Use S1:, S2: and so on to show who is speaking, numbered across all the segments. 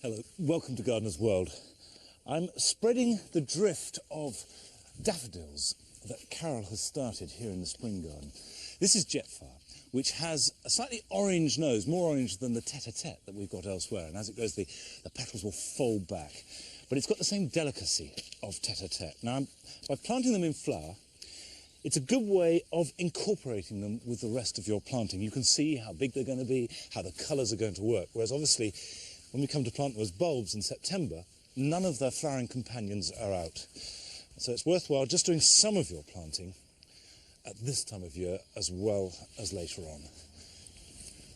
S1: Hello, welcome to Gardener's World. I'm spreading the drift of daffodils that Carol has started here in the spring garden. This is Jetfire, which has a slightly orange nose, more orange than the tete-a-tete that we've got elsewhere, and as it goes the petals will fold back. But it's got the same delicacy of tete-a-tete. Now, by planting them in flower, it's a good way of incorporating them with the rest of your planting. You can see how big they're going to be, how the colours are going to work, whereas obviously when we come to plant them as bulbs in September, none of their flowering companions are out. So it's worthwhile just doing some of your planting at this time of year as well as later on.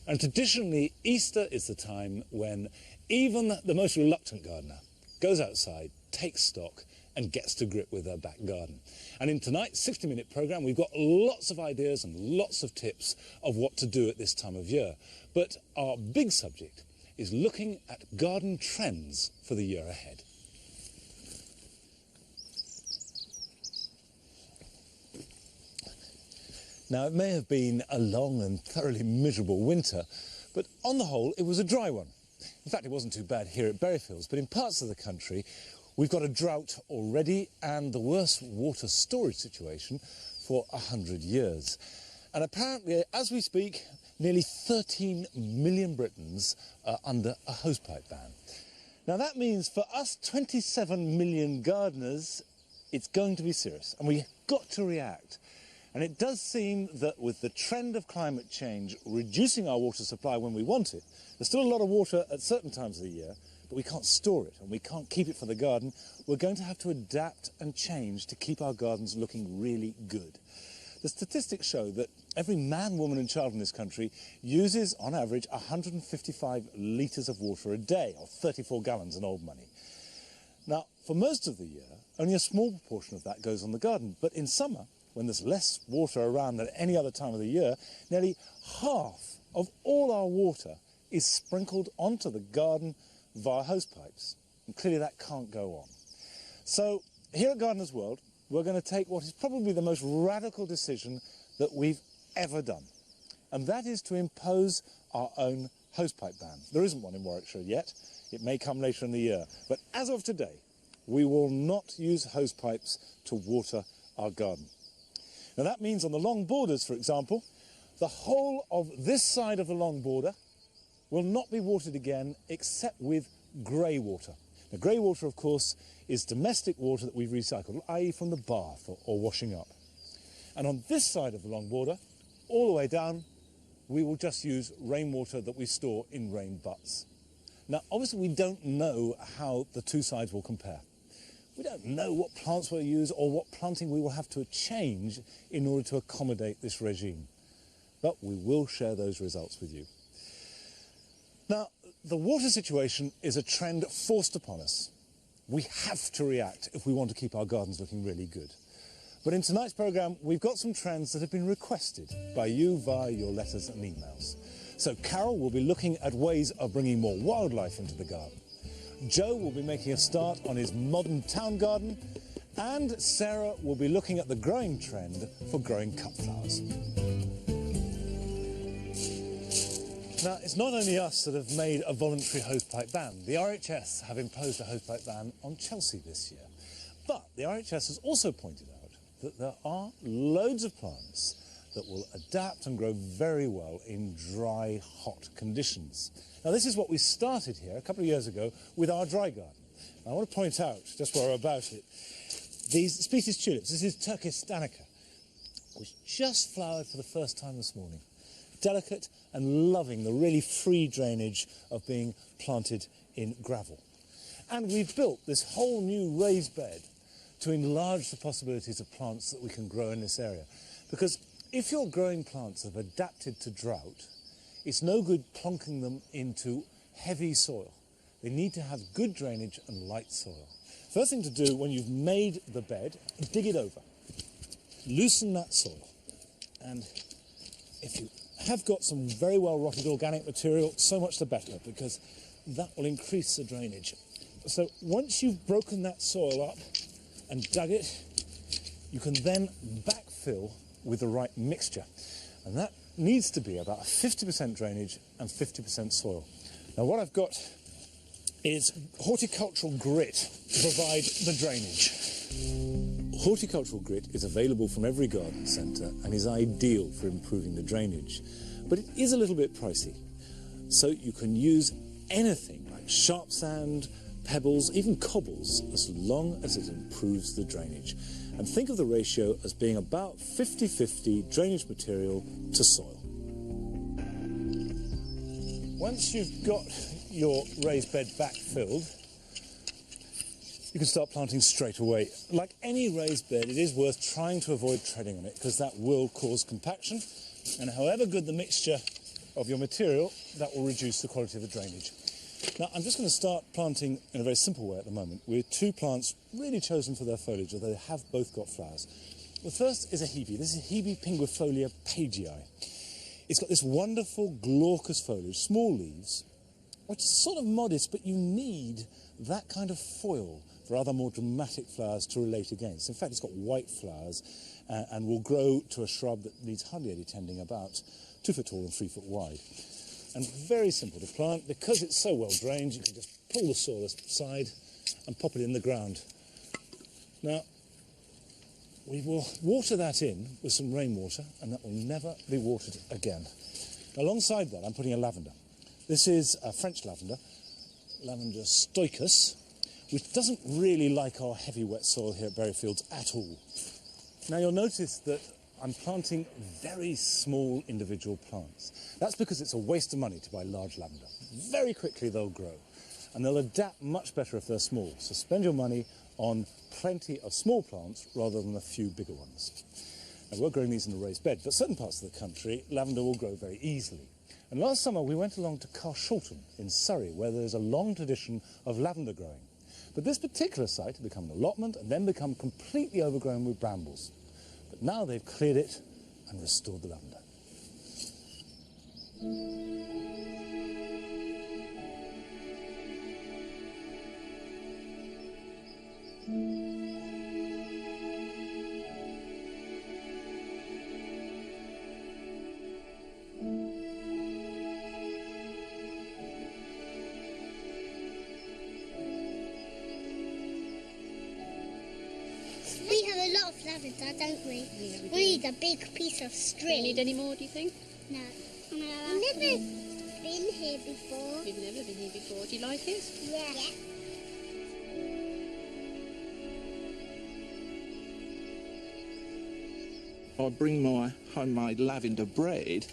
S1: And traditionally, Easter is the time when even the most reluctant gardener goes outside, takes stock, and gets to grip with their back garden. And in tonight's 60-minute programme, we've got lots of ideas and lots of tips of what to do at this time of year. But our big subject is looking at garden trends for the year ahead. Now, it may have been a long and thoroughly miserable winter, but on the whole, it was a dry one. In fact, it wasn't too bad here at Berryfields, but in parts of the country, we've got a drought already and the worst water storage situation for 100 years. And apparently, as we speak, nearly 13 million Britons are under a hosepipe ban. Now that means for us 27 million gardeners, it's going to be serious, and we've got to react. And it does seem that with the trend of climate change reducing our water supply when we want it, there's still a lot of water at certain times of the year, but we can't store it and we can't keep it for the garden. We're going to have to adapt and change to keep our gardens looking really good. The statistics show that every man, woman and child in this country uses, on average, 155 litres of water a day, or 34 gallons in old money. Now, for most of the year, only a small proportion of that goes on the garden. But in summer, when there's less water around than any other time of the year, nearly half of all our water is sprinkled onto the garden via hose pipes. And clearly that can't go on. So, here at Gardener's World, we're going to take what is probably the most radical decision that we've ever done. And that is to impose our own hosepipe ban. There isn't one in Warwickshire yet. It may come later in the year. But as of today, we will not use hosepipes to water our garden. Now that means on the long borders, for example, the whole of this side of the long border will not be watered again except with grey water. Now, grey water, of course, is domestic water that we've recycled, i.e. from the bath or washing up. And on this side of the long border, all the way down, we will just use rainwater that we store in rain butts. Now, obviously, we don't know how the two sides will compare. We don't know what plants we'll use or what planting we will have to change in order to accommodate this regime. But we will share those results with you. Now, the water situation is a trend forced upon us. We have to react if we want to keep our gardens looking really good. But in tonight's programme, we've got some trends that have been requested by you via your letters and emails. So Carol will be looking at ways of bringing more wildlife into the garden. Joe will be making a start on his modern town garden. And Sarah will be looking at the growing trend for growing cut flowers. Now, it's not only us that have made a voluntary hosepipe ban. The RHS have imposed a hosepipe ban on Chelsea this year. But the RHS has also pointed out that there are loads of plants that will adapt and grow very well in dry, hot conditions. Now, this is what we started here a couple of years ago with our dry garden. I want to point out, just while we're about it, these species tulips. This is Turkis stanica, which just flowered for the first time this morning. Delicate and loving the really free drainage of being planted in gravel. And we've built this whole new raised bed to enlarge the possibilities of plants that we can grow in this area. Because if your growing plants have adapted to drought, it's no good plonking them into heavy soil. They need to have good drainage and light soil. First thing to do when you've made the bed, dig it over. Loosen that soil. And if you have got some very well rotted organic material, so much the better, because that will increase the drainage. So once you've broken that soil up and dug it, you can then backfill with the right mixture. And that needs to be about 50% drainage and 50% soil. Now what I've got is horticultural grit to provide the drainage. Horticultural grit is available from every garden centre and is ideal for improving the drainage, but it is a little bit pricey. So you can use anything like sharp sand, pebbles, even cobbles, as long as it improves the drainage. And think of the ratio as being about 50-50 drainage material to soil. Once you've got your raised bed backfilled, you can start planting straight away. Like any raised bed, it is worth trying to avoid treading on it because that will cause compaction, and however good the mixture of your material, that will reduce the quality of the drainage. Now, I'm just going to start planting in a very simple way at the moment, with two plants really chosen for their foliage, although they have both got flowers. The first is a Hebe. This is Hebe pinguifolia pagei. It's got this wonderful glaucous foliage, small leaves, which is sort of modest, but you need that kind of foil for other more dramatic flowers to relate against. In fact, it's got white flowers and will grow to a shrub that needs hardly any tending, about 2 foot tall and 3 foot wide. And very simple to plant. Because it's so well drained, you can just pull the soil aside and pop it in the ground. Now, we will water that in with some rainwater, and that will never be watered again. Alongside that, I'm putting a lavender. This is a French lavender, Lavender stoicus, which doesn't really like our heavy wet soil here at Berryfields at all. Now, you'll notice that I'm planting very small individual plants. That's because it's a waste of money to buy large lavender. Very quickly they'll grow, and they'll adapt much better if they're small. So spend your money on plenty of small plants rather than a few bigger ones. Now, we're growing these in a raised bed, but certain parts of the country, lavender will grow very easily. And last summer we went along to Carshalton in Surrey, where there's a long tradition of lavender growing. But this particular site had become an allotment and then become completely overgrown with brambles. But now they've cleared it and restored the lavender.
S2: We have a lot of lavender, don't we?
S3: Yeah, we
S2: We need a big piece of
S3: Do
S2: string.
S3: you need any more, do you think?
S2: No. We've never been here before.
S3: You've never been here before. Do you like it?
S2: Yeah.
S4: I bring my homemade lavender bread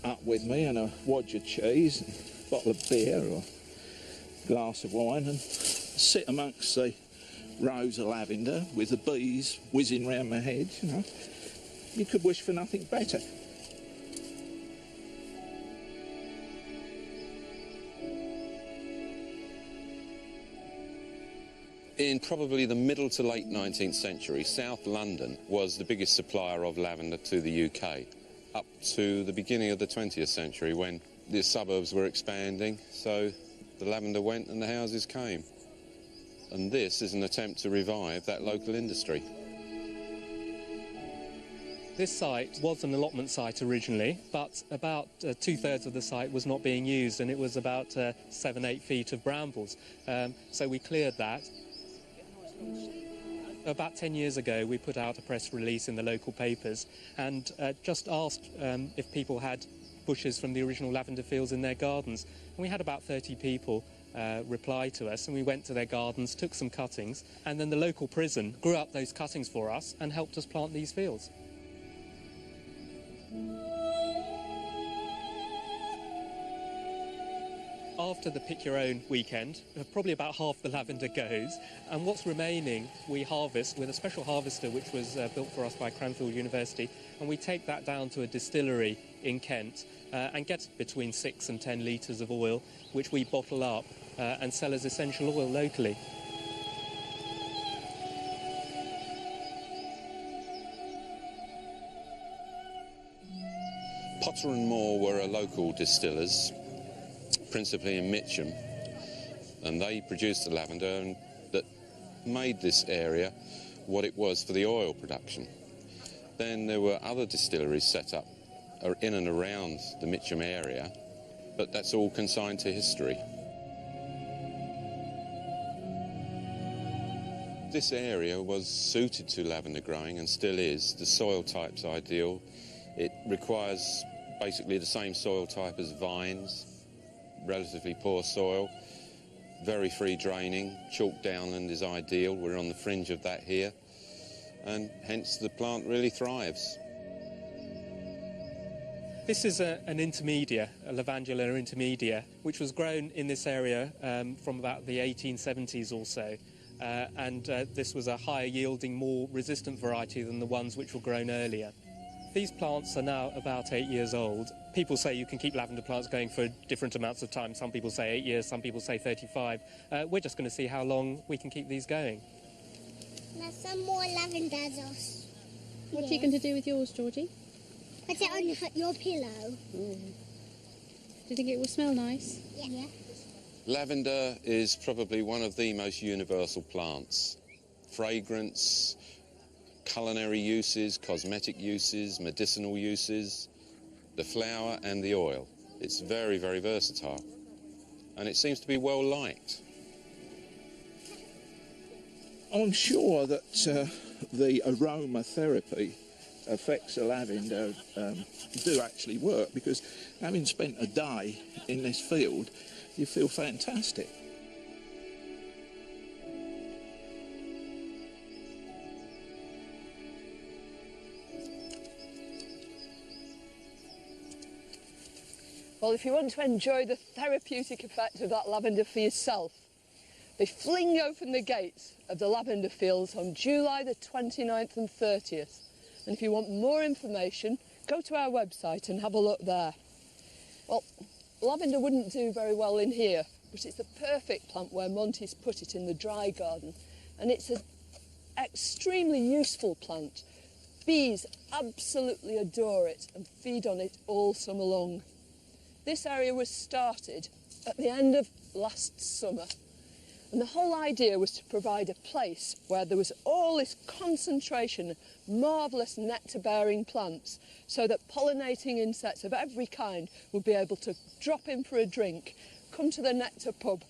S4: up with me and a wadge of cheese, and a bottle of beer or a glass of wine, and sit amongst the rows of lavender with the bees whizzing round my head, you know. You could wish for nothing better.
S5: In probably the middle to late 19th century, South London was the biggest supplier of lavender to the UK, up to the beginning of the 20th century when the suburbs were expanding, so the lavender went and the houses came. And this is an attempt to revive that local industry.
S6: This site was an allotment site originally, but about 2/3 of the site was not being used, and it was about 7-8 feet of brambles. So we cleared that. About 10 years ago, we put out a press release in the local papers and just asked if people had bushes from the original lavender fields in their gardens. And we had about 30 people reply to us, and we went to their gardens, took some cuttings, and then the local prison grew up those cuttings for us and helped us plant these fields. After the Pick Your Own weekend, probably about half the lavender goes, and what's remaining we harvest with a special harvester which was built for us by Cranfield University, and we take that down to a distillery in Kent and get between 6 and 10 litres of oil, which we bottle up and sell as essential oil locally.
S5: Potter and Moore were a local distillers, principally in Mitcham, and they produced the lavender that made this area what it was for the oil production. Then there were other distilleries set up in and around the Mitcham area, but that's all consigned to history. This area was suited to lavender growing and still is. The soil type's ideal. It requires basically the same soil type as vines, relatively poor soil, very free draining. Chalk downland is ideal. We're on the fringe of that here, and hence the plant really thrives.
S6: This is an intermedia, a Lavandula intermedia, which was grown in this area from about the 1870s or so. This was a higher yielding, more resistant variety than the ones which were grown earlier. These plants are now about 8 years old. People say you can keep lavender plants going for different amounts of time. Some people say 8 years, some people say 35. We're just going to see how long we can keep these going.
S2: There's some more lavenders.
S3: What are you going to do with yours, Georgie?
S2: Put it on your pillow.
S3: Do you think it will smell nice?
S2: Yeah.
S5: Lavender is probably one of the most universal plants. Fragrance, culinary uses, cosmetic uses, medicinal uses, the flower and the oil. It's very, very versatile, and it seems to be well liked.
S4: I'm sure that the aromatherapy effects of lavender do actually work, because having spent a day in this field, you feel fantastic.
S7: Well, if you want to enjoy the therapeutic effect of that lavender for yourself, they fling open the gates of the lavender fields on July the 29th and 30th. And if you want more information, go to our website and have a look there. Well, lavender wouldn't do very well in here, but it's the perfect plant where Monty's put it in the dry garden. And it's an extremely useful plant. Bees absolutely adore it and feed on it all summer long. This area was started at the end of last summer, and the whole idea was to provide a place where there was all this concentration of marvellous nectar-bearing plants, so that pollinating insects of every kind would be able to drop in for a drink, come to the nectar pub.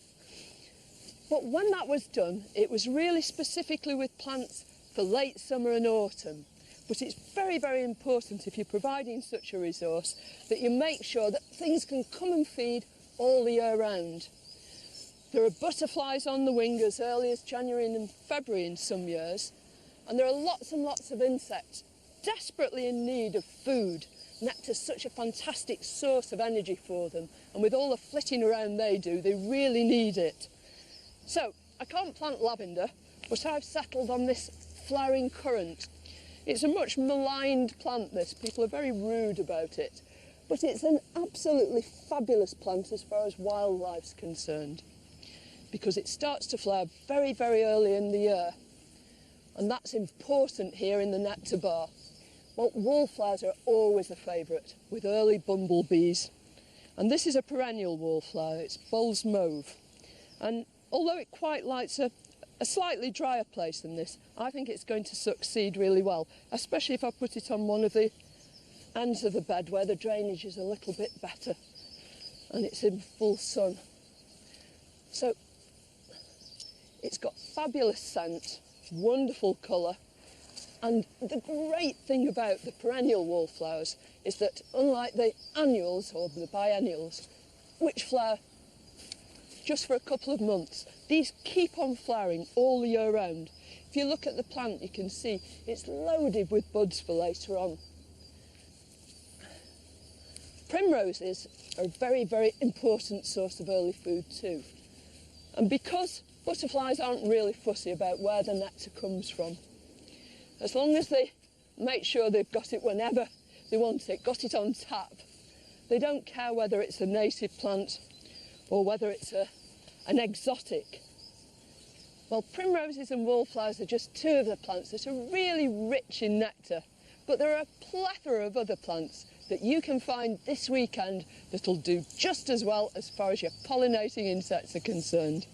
S7: But when that was done, it was really specifically with plants for late summer and autumn. But it's very, very important, if you're providing such a resource, that you make sure that things can come and feed all the year round. There are butterflies on the wing as early as January and February in some years, and there are lots and lots of insects desperately in need of food. Nectar's such a fantastic source of energy for them, and with all the flitting around they do, they really need it. So, I can't plant lavender, but I've settled on this flowering currant. It's a much maligned plant, this. People are very rude about it. But it's an absolutely fabulous plant as far as wildlife's concerned, because it starts to flower very, very early in the year. And that's important here in the nectar bar. Well, wallflowers are always a favourite, with early bumblebees. And this is a perennial wallflower. It's Bull's Mauve. And although it quite likes a slightly drier place than this, I think it's going to succeed really well, especially if I put it on one of the ends of the bed where the drainage is a little bit better and it's in full sun. So it's got fabulous scent, wonderful colour, and the great thing about the perennial wallflowers is that, unlike the annuals or the biennials, which flower just for a couple of months, these keep on flowering all the year round. If you look at the plant, you can see it's loaded with buds for later on. Primroses are a very, very important source of early food too. And because butterflies aren't really fussy about where the nectar comes from, as long as they make sure they've got it whenever they want it, got it on tap, they don't care whether it's a native plant or whether it's an exotic. Well, primroses and wallflowers are just two of the plants that are really rich in nectar, but there are a plethora of other plants that you can find this weekend that'll do just as well as far as your pollinating insects are concerned.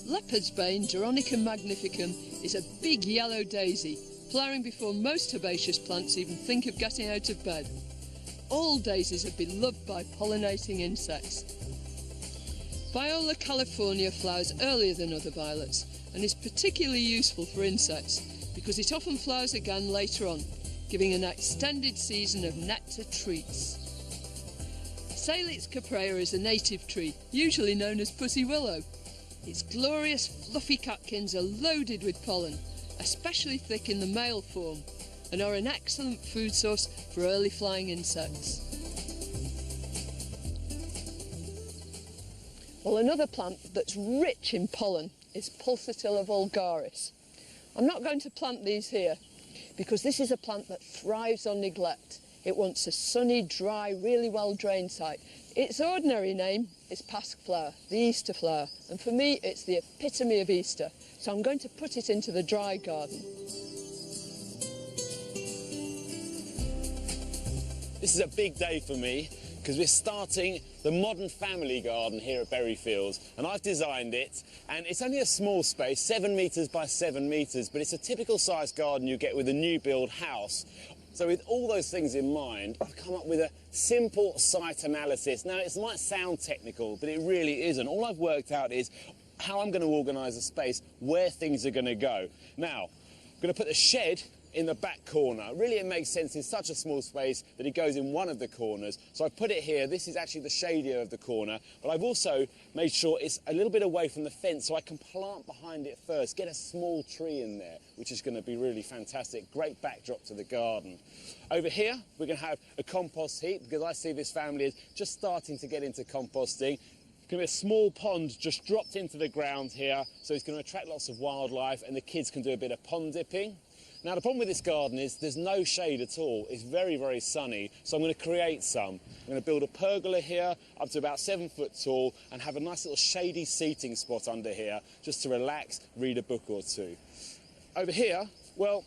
S7: Leopard's Bane, Veronica magnificum, is a big yellow daisy, flowering before most herbaceous plants even think of getting out of bed. All daisies are beloved by pollinating insects. Viola california flowers earlier than other violets, and is particularly useful for insects because it often flowers again later on, giving an extended season of nectar treats. Salix caprea is a native tree, usually known as pussy willow. Its glorious fluffy catkins are loaded with pollen, especially thick in the male form, and are an excellent food source for early flying insects. Well, another plant that's rich in pollen is Pulsatilla vulgaris. I'm not going to plant these here because this is a plant that thrives on neglect. It wants a sunny, dry, really well-drained site. Its ordinary name is paskflower, the Easter flower, and for me it's the epitome of Easter, so I'm going to put it into the dry garden.
S8: This is a big day for me because we're starting the modern family garden here at Berryfields, and I've designed it, and it's only a small space, 7 metres by 7 metres, but it's a typical size garden you get with a new build house. So with all those things in mind, I've come up with a simple site analysis. Now, it might sound technical, but it really isn't. All I've worked out is how I'm going to organise a space, where things are going to go. Now, I'm going to put the shed in the back corner. Really, it makes sense in such a small space that it goes in one of the corners. So I've put it here. This is actually the shadier of the corner, but I've also made sure it's a little bit away from the fence so I can plant behind it first, get a small tree in there, which is going to be really fantastic. Great backdrop to the garden. Over here, we're going to have a compost heap because I see this family is just starting to get into composting. Going to be a small pond just dropped into the ground here, so it's going to attract lots of wildlife and the kids can do a bit of pond dipping. Now, the problem with this garden is there's no shade at all. It's very, very sunny, so I'm going to create some. I'm going to build a pergola here up to about 7 foot tall and have a nice little shady seating spot under here just to relax, read a book or two. Over here, well,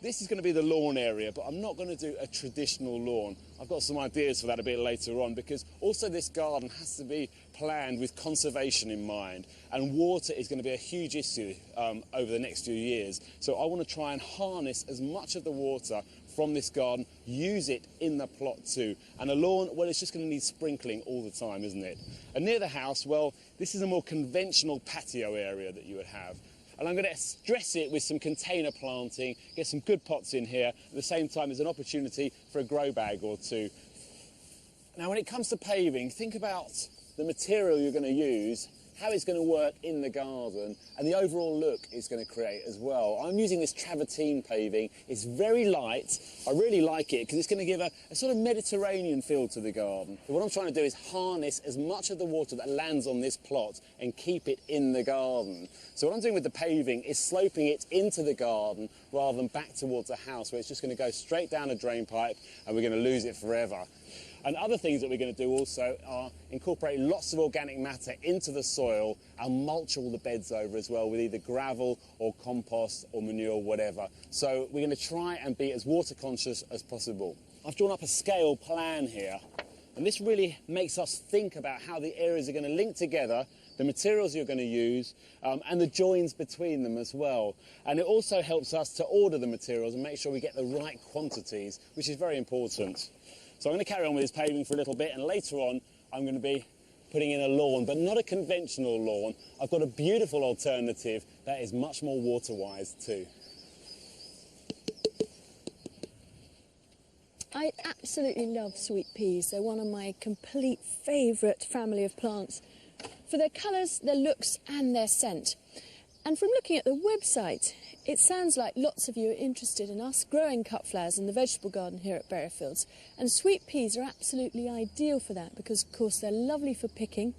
S8: this is going to be the lawn area, but I'm not going to do a traditional lawn. I've got some ideas for that a bit later on because also this garden has to be planned with conservation in mind, and water is going to be a huge issue over the next few years. So I want to try and harness as much of the water from this garden, use it in the plot too. And a lawn, well, it's just going to need sprinkling all the time, isn't it? And near the house, well, this is a more conventional patio area that you would have. And I'm going to stress it with some container planting, get some good pots in here. At the same time, there's an opportunity for a grow bag or two. Now, when it comes to paving, think about the material you're going to use, how it's going to work in the garden, and the overall look it's going to create as well. I'm using this travertine paving. It's very light. I really like it because it's going to give a sort of Mediterranean feel to the garden. But what I'm trying to do is harness as much of the water that lands on this plot and keep it in the garden. So what I'm doing with the paving is sloping it into the garden rather than back towards the house where it's just going to go straight down a drain pipe and we're going to lose it forever. And other things that we're going to do also are incorporate lots of organic matter into the soil and mulch all the beds over as well with either gravel or compost or manure, whatever. So we're going to try and be as water conscious as possible. I've drawn up a scale plan here, and this really makes us think about how the areas are going to link together, the materials you're going to use, and the joins between them as well. And it also helps us to order the materials and make sure we get the right quantities, which is very important. So I'm going to carry on with this paving for a little bit, and later on I'm going to be putting in a lawn, but not a conventional lawn. I've got a beautiful alternative that is much more water-wise too.
S9: I absolutely love sweet peas. They're one of my complete favourite family of plants for their colours, their looks and their scent. And from looking at the website, it sounds like lots of you are interested in us growing cut flowers in the vegetable garden here at Berryfields. And sweet peas are absolutely ideal for that because, of course, they're lovely for picking.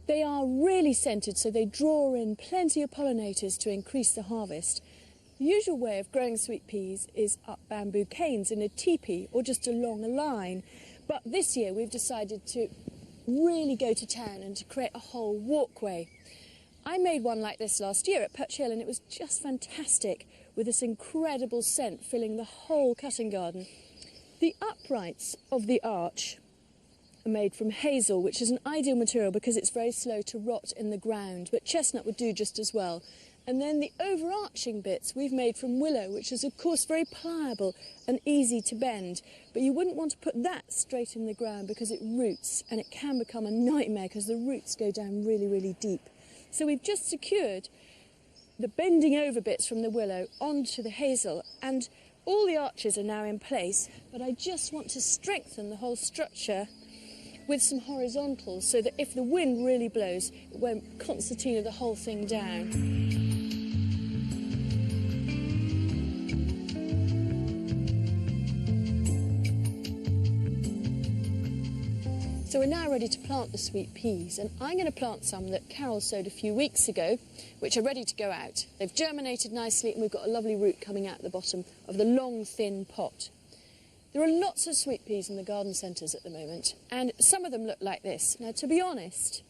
S9: They are really scented, so they draw in plenty of pollinators to increase the harvest. The usual way of growing sweet peas is up bamboo canes in a teepee or just along a line. But this year we've decided to really go to town and to create a whole walkway. I made one like this last year at Perch Hill and it was just fantastic with this incredible scent filling the whole cutting garden. The uprights of the arch are made from hazel, which is an ideal material because it's very slow to rot in the ground, but chestnut would do just as well. And then the overarching bits we've made from willow, which is of course very pliable and easy to bend, but you wouldn't want to put that straight in the ground because it roots and it can become a nightmare because the roots go down really, really deep. So we've just secured the bending over bits from the willow onto the hazel, and all the arches are now in place, but I just want to strengthen the whole structure with some horizontals so that if the wind really blows, it won't concertina the whole thing down. So we're now ready to plant the sweet peas, and I'm going to plant some that Carol sowed a few weeks ago, which are ready to go out. They've germinated nicely, and we've got a lovely root coming out the bottom of the long, thin pot. There are lots of sweet peas in the garden centres at the moment, and some of them look like this. Now, to be honest,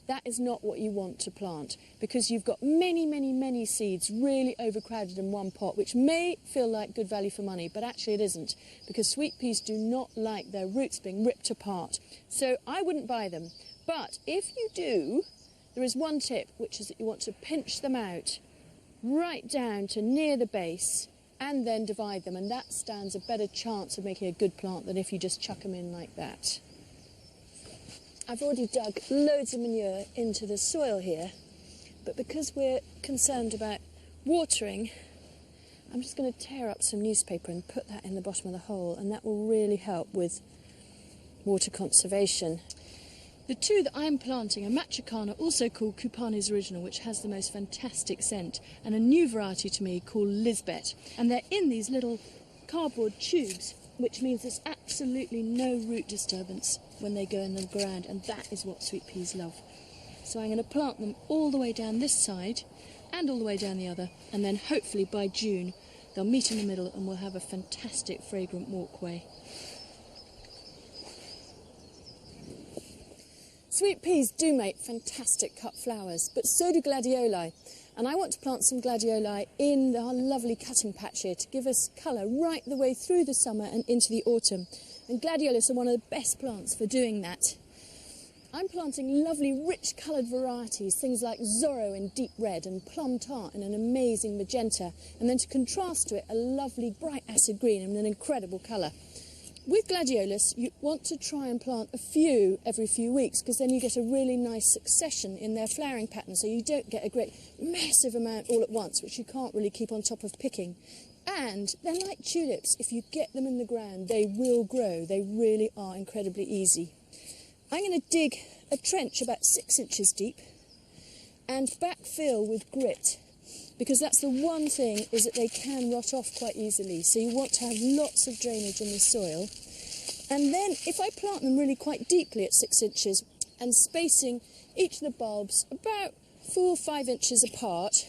S9: that is not what you want to plant, because you've got many, many, many seeds really overcrowded in one pot, which may feel like good value for money, but actually it isn't, because sweet peas do not like their roots being ripped apart. So I wouldn't buy them. But if you do, there is one tip, which is that you want to pinch them out right down to near the base and then divide them, and that stands a better chance of making a good plant than if you just chuck them in like that. I've already dug loads of manure into the soil here, but because we're concerned about watering, I'm just going to tear up some newspaper and put that in the bottom of the hole, and that will really help with water conservation. The two that I'm planting are Machacana, also called Cupanis Original, which has the most fantastic scent, and a new variety to me called Lisbeth. And they're in these little cardboard tubes, which means there's absolutely no root disturbance when they go in the ground, and that is what sweet peas love. So I'm going to plant them all the way down this side and all the way down the other, and then hopefully by June they'll meet in the middle and we'll have a fantastic fragrant walkway. Sweet peas do make fantastic cut flowers, but so do gladioli. And I want to plant some gladioli in our lovely cutting patch here to give us colour right the way through the summer and into the autumn. And gladiolus are one of the best plants for doing that. I'm planting lovely rich coloured varieties, things like Zorro in deep red and Plum Tart in an amazing magenta, and then to contrast to it a lovely bright acid green in an incredible colour. With gladiolus, you want to try and plant a few every few weeks, because then you get a really nice succession in their flowering pattern, so you don't get a great massive amount all at once, which you can't really keep on top of picking. And they're like tulips. If you get them in the ground, they will grow. They really are incredibly easy. I'm going to dig a trench about 6 inches deep and backfill with grit, because that's the one thing, is that they can rot off quite easily. So you want to have lots of drainage in the soil. And then if I plant them really quite deeply at 6 inches and spacing each of the bulbs about 4 or 5 inches apart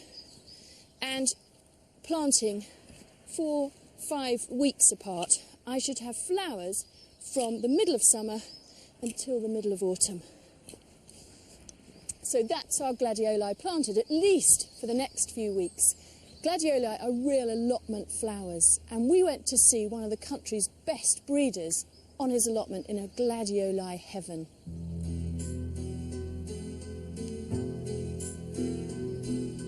S9: and planting 4 or 5 weeks apart, I should have flowers from the middle of summer until the middle of autumn. So that's our gladioli planted, at least for the next few weeks. Gladioli are real allotment flowers, and we went to see one of the country's best breeders on his allotment in a gladioli heaven.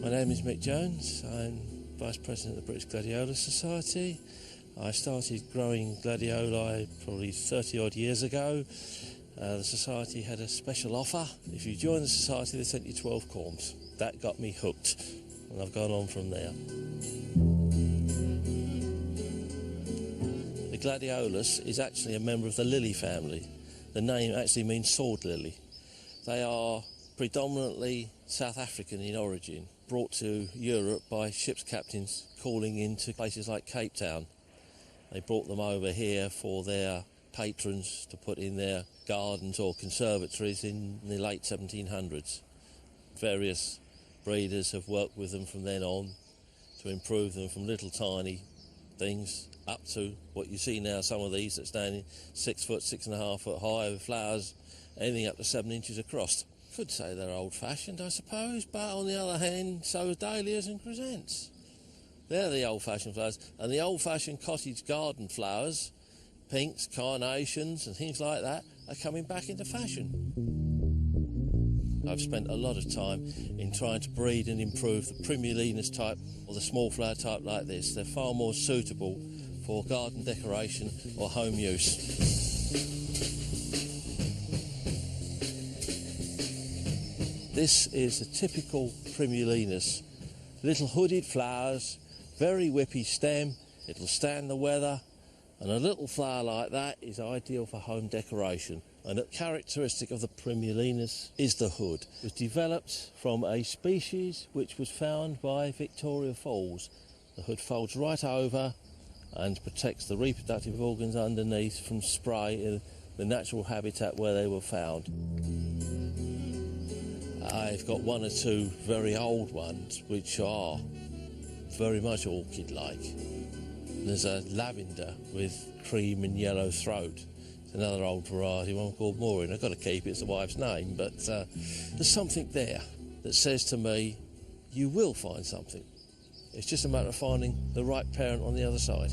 S10: My name is Mick Jones. I'm Vice President of the British Gladiolus Society. I started growing gladioli probably 30 odd years ago. The Society had a special offer. If you join the Society, they sent you 12 corms. That got me hooked, and I've gone on from there. The gladiolus is actually a member of the lily family. The name actually means sword lily. They are predominantly South African in origin, brought to Europe by ship's captains calling into places like Cape Town. They brought them over here for their patrons to put in their gardens or conservatories in the late 1700s. Various breeders have worked with them from then on to improve them from little tiny things up to what you see now, some of these that stand 6 foot, 6.5 foot high with flowers, anything up to 7 inches across. Could say they're old-fashioned, I suppose, but on the other hand, so are dahlias and chrysanthemums. They're the old-fashioned flowers, and the old-fashioned cottage garden flowers, pinks, carnations and things like that, are coming back into fashion. I've spent a lot of time in trying to breed and improve the Primulinus type or the small flower type like this. They're far more suitable for garden decoration or home use. This is a typical Primulinus Little hooded flowers, very whippy stem, it'll stand the weather, and a little flower like that is ideal for home decoration. And a characteristic of the Primulinus is the hood. It was developed from a species which was found by Victoria Falls. The hood folds right over and protects the reproductive organs underneath from spray in the natural habitat where they were found. I've got one or two very old ones which are very much orchid-like. There's a lavender with cream and yellow throat. It's another old variety, one called Maureen. I've got to keep it, it's the wife's name, but there's something there that says to me, you will find something. It's just a matter of finding the right parent on the other side.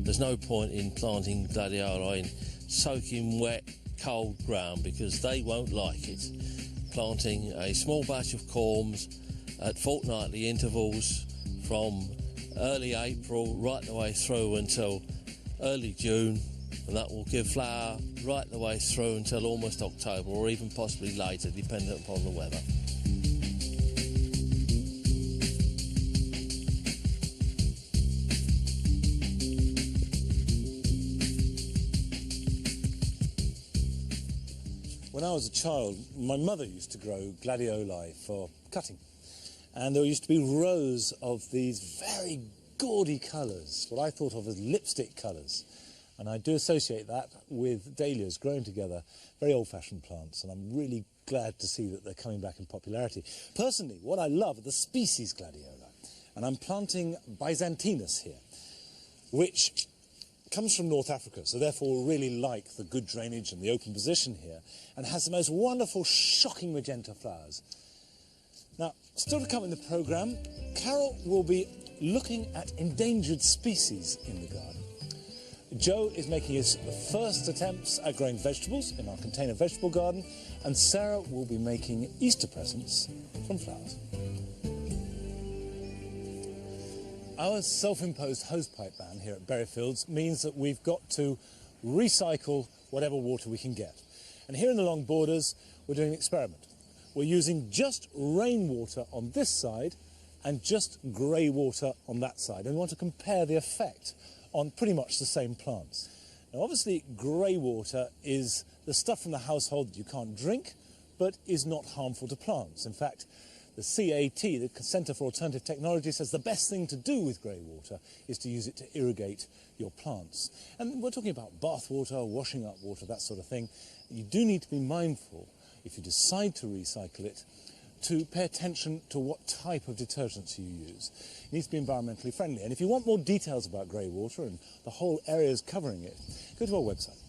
S10: There's no point in planting gladioli in soaking wet, cold ground because they won't like it. Planting a small batch of corms at fortnightly intervals from early April right the way through until early June, and that will give flower right the way through until almost October or even possibly later, dependent upon the weather.
S1: When I was a child, my mother used to grow gladioli for cutting. And there used to be rows of these very gaudy colours, what I thought of as lipstick colours. And I do associate that with dahlias growing together, very old-fashioned plants, and I'm really glad to see that they're coming back in popularity. Personally, what I love are the species gladiola, and I'm planting Byzantinus here, which comes from North Africa, so therefore really like the good drainage and the open position here, and has the most wonderful, shocking magenta flowers. Now, still to come in the programme, Carol will be looking at endangered species in the garden. Joe is making his first attempts at growing vegetables in our container vegetable garden, and Sarah will be making Easter presents from flowers. Our self-imposed hosepipe ban here at Berryfields means that we've got to recycle whatever water we can get. And here in the Long Borders, we're doing an experiment. We're using just rainwater on this side and just grey water on that side. And we want to compare the effect on pretty much the same plants. Now, obviously, grey water is the stuff from the household that you can't drink, but is not harmful to plants. In fact, the CAT, the Centre for Alternative Technology, says the best thing to do with grey water is to use it to irrigate your plants. And we're talking about bath water, washing up water, that sort of thing. You do need to be mindful, if you decide to recycle it, to pay attention to what type of detergents you use. It needs to be environmentally friendly. And if you want more details about grey water and the whole areas covering it, go to our website.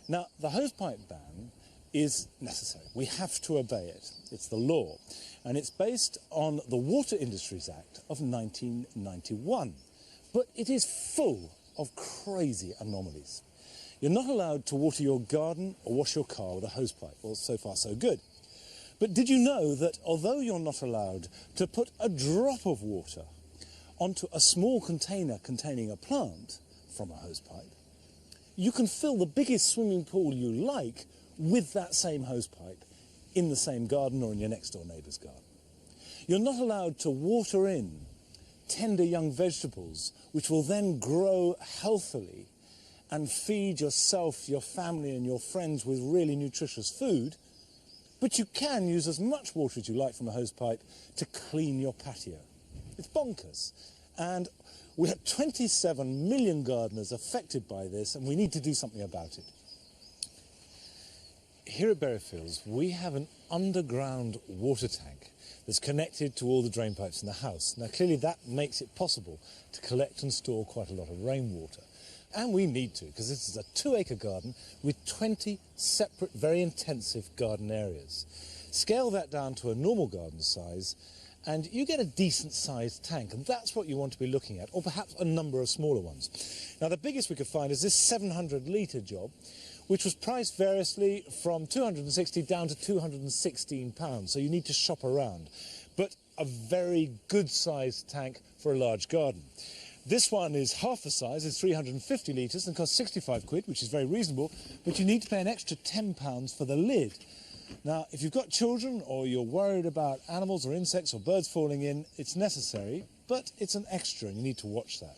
S1: Now, the hosepipe ban is necessary. We have to obey it. It's the law. And it's based on the Water Industries Act of 1991. But it is full of crazy anomalies. You're not allowed to water your garden or wash your car with a hosepipe. Well, so far so good. But did you know that although you're not allowed to put a drop of water onto a small container containing a plant from a hosepipe, you can fill the biggest swimming pool you like with that same hosepipe in the same garden or in your next door neighbour's garden. You're not allowed to water in tender young vegetables which will then grow healthily and feed yourself, your family and your friends with really nutritious food, but you can use as much water as you like from a hosepipe to clean your patio. It's bonkers. And we have 27 million gardeners affected by this, and we need to do something about it. Here at Berryfields, we have an underground water tank that's connected to all the drain pipes in the house. Now, clearly that makes it possible to collect and store quite a lot of rainwater. And we need to, because this is a 2-acre garden with 20 separate, very intensive garden areas. Scale that down to a normal garden size, and you get a decent-sized tank, and that's what you want to be looking at, or perhaps a number of smaller ones. Now, the biggest we could find is this 700-litre job, which was priced variously from £260 down to £216, so you need to shop around. But a very good-sized tank for a large garden. This one is half the size, it's 350 litres and costs 65 quid, which is very reasonable, but you need to pay an extra £10 for the lid. Now, if you've got children or you're worried about animals or insects or birds falling in, it's necessary, but it's an extra and you need to watch that.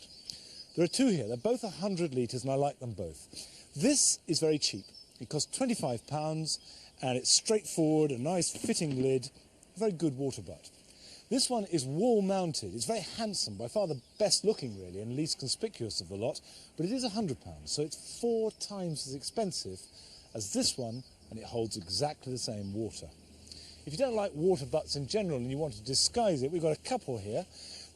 S1: There are two here. They're both 100 litres and I like them both. This is very cheap. It costs £25 and it's straightforward, a nice fitting lid, a very good water butt. This one is wall mounted. It's very handsome, by far the best looking really and least conspicuous of the lot, but it is £100, so it's 4 times as expensive as this one, and it holds exactly the same water. If you don't like water butts in general and you want to disguise it, we've got a couple here.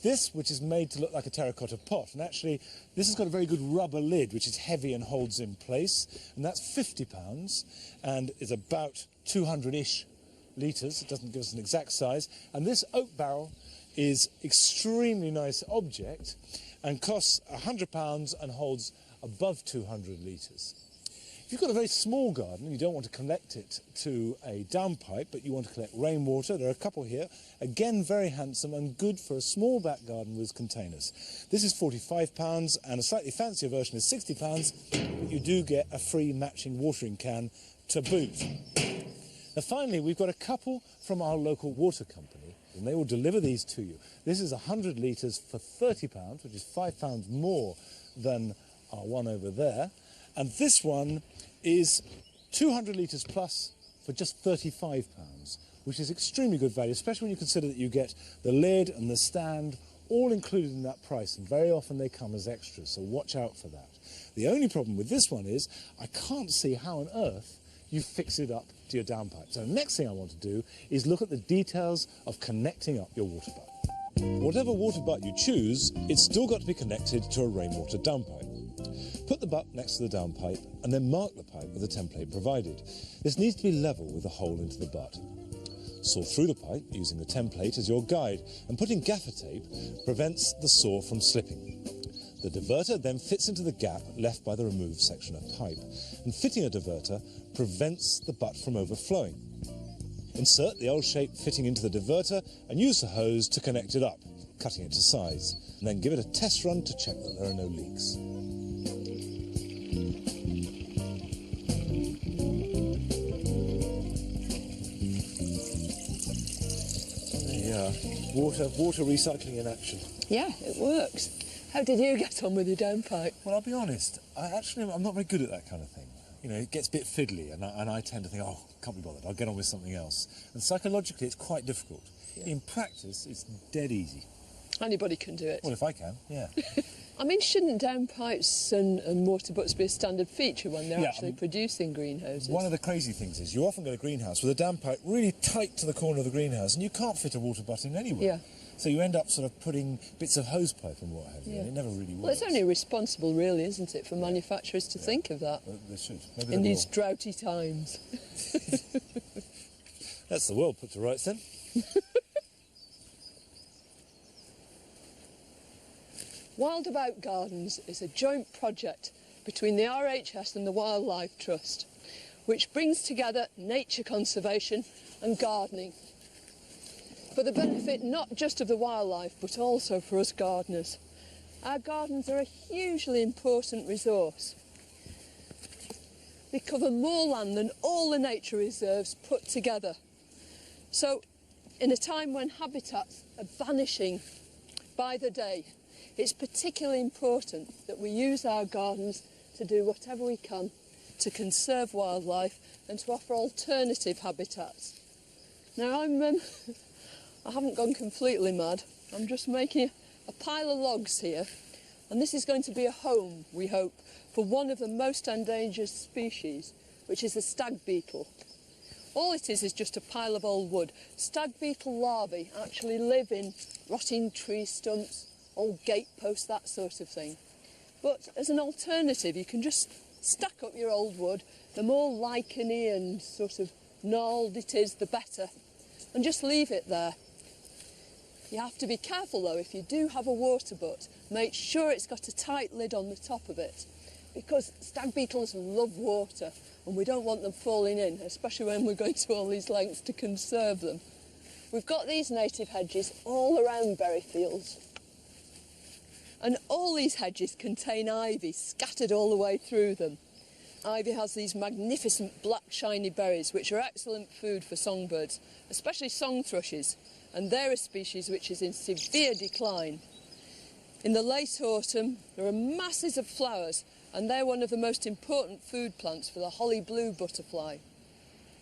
S1: This, which is made to look like a terracotta pot, and actually this has got a very good rubber lid which is heavy and holds in place, and that's £50 and is about 200-ish litres. It doesn't give us an exact size, and this oak barrel is extremely nice object and costs £100 and holds above 200 litres. If you've got a very small garden, you don't want to connect it to a downpipe, but you want to collect rainwater, there are a couple here, again very handsome and good for a small back garden with containers. This is £45 and a slightly fancier version is £60, but you do get a free matching watering can to boot. Now finally, we've got a couple from our local water company, and they will deliver these to you. This is 100 litres for £30, which is £5 more than our one over there. And this one is 200 litres plus for just £35, which is extremely good value, especially when you consider that you get the lid and the stand all included in that price, and very often they come as extras, so watch out for that. The only problem with this one is I can't see how on earth you fix it up to your downpipe. So the next thing I want to do is look at the details of connecting up your water butt. Whatever water butt you choose, it's still got to be connected to a rainwater downpipe. Put the butt next to the downpipe and then mark the pipe with the template provided. This needs to be level with the hole into the butt. Saw through the pipe using the template as your guide, and putting gaffer tape prevents the saw from slipping. The diverter then fits into the gap left by the removed section of pipe, and fitting a diverter prevents the butt from overflowing. Insert the L-shaped fitting into the diverter and use the hose to connect it up, cutting it to size, and then give it a test run to check that there are no leaks. Water recycling in action.
S7: Yeah, it works. How did you get on with your downpipe?
S1: Well, I'll be honest, I'm not very good at that kind of thing. You know, it gets a bit fiddly, and I tend to think, oh, can't be bothered, I'll get on with something else. And psychologically, it's quite difficult. Yeah. In practice, it's dead easy.
S7: Anybody can do it.
S1: Well, if I can, yeah.
S7: I mean, shouldn't downpipes and water butts be a standard feature when they're actually producing greenhouses?
S1: One of the crazy things is you often get a greenhouse with a downpipe really tight to the corner of the greenhouse, and you can't fit a water butt in anywhere.
S7: Yeah.
S1: So you end up sort of putting bits of hose pipe and what have you, and it never really works.
S7: Well, it's only responsible, really, isn't it, for manufacturers to think of that?
S1: Well, they should. Maybe
S7: in these droughty times.
S1: That's the world put to rights, then.
S7: Wild About Gardens is a joint project between the RHS and the Wildlife Trust, which brings together nature conservation and gardening for the benefit not just of the wildlife but also for us gardeners. Our gardens are a hugely important resource. They cover more land than all the nature reserves put together. So, in a time when habitats are vanishing by the day, it's particularly important that we use our gardens to do whatever we can to conserve wildlife and to offer alternative habitats. Now, I haven't gone completely mad. I'm just making a pile of logs here, and this is going to be a home, we hope, for one of the most endangered species, which is the stag beetle. All it is just a pile of old wood. Stag beetle larvae actually live in rotting tree stumps, old gate posts, that sort of thing. But as an alternative, you can just stack up your old wood. The more licheny and sort of gnarled it is, the better, and just leave it there. You have to be careful though, if you do have a water butt, make sure it's got a tight lid on the top of it, because stag beetles love water and we don't want them falling in, especially when we're going to all these lengths to conserve them. We've got these native hedges all around Berryfields, and all these hedges contain ivy scattered all the way through them. ivy has these magnificent black shiny berries which are excellent food for songbirds, especially song thrushes, and they're a species which is in severe decline. In the late autumn there are masses of flowers, and they're one of the most important food plants for the holly blue butterfly.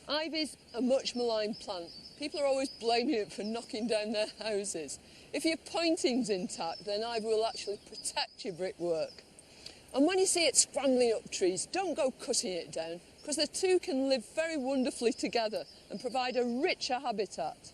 S7: Ivy's a much maligned plant. People are always blaming it for knocking down their houses. If your pointing's intact, then ivy will actually protect your brickwork. And when you see it scrambling up trees, don't go cutting it down, because the two can live very wonderfully together and provide a richer habitat.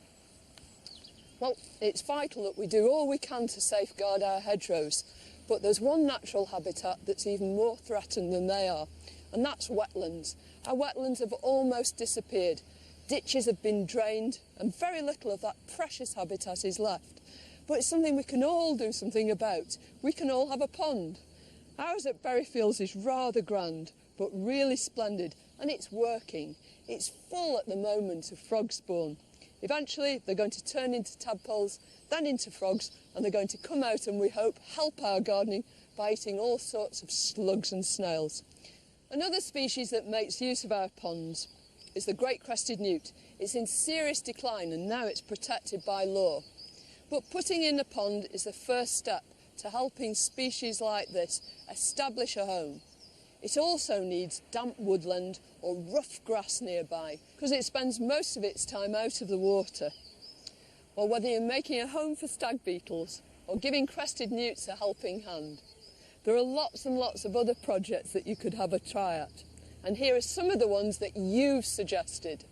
S7: Well, it's vital that we do all we can to safeguard our hedgerows, but there's one natural habitat that's even more threatened than they are, and that's wetlands. Our wetlands have almost disappeared. Ditches have been drained, and very little of that precious habitat is left. But it's something we can all do something about. We can all have a pond. Ours at Berryfields is rather grand, but really splendid, and it's working. It's full at the moment of frog spawn. Eventually, they're going to turn into tadpoles, then into frogs, and they're going to come out and, we hope, help our gardening by eating all sorts of slugs and snails. Another species that makes use of our ponds is the great crested newt. It's in serious decline, and now it's protected by law. But putting in a pond is the first step to helping species like this establish a home. It also needs damp woodland or rough grass nearby, because it spends most of its time out of the water. Well, whether you're making a home for stag beetles or giving crested newts a helping hand, there are lots and lots of other projects that you could have a try at. And here are some of the ones that you've suggested.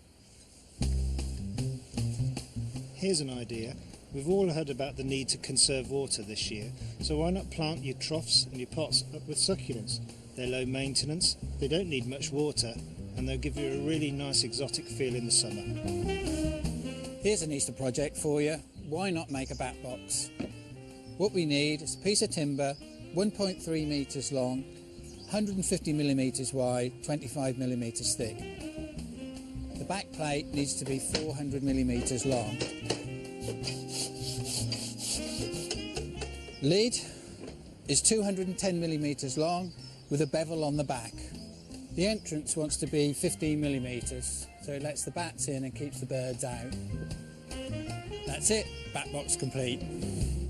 S11: Here's an idea. We've all heard about the need to conserve water this year, so why not plant your troughs and your pots up with succulents? They're low maintenance, they don't need much water, and they'll give you a really nice exotic feel in the summer.
S12: Here's an Easter project for you. Why not make a bat box? What we need is a piece of timber, 1.3 metres long, 150 millimetres wide, 25 millimetres thick. The back plate needs to be 400 millimetres long. Lid is 210 millimetres long with a bevel on the back. The entrance wants to be 15 millimetres, so it lets the bats in and keeps the birds out. That's it, bat box complete.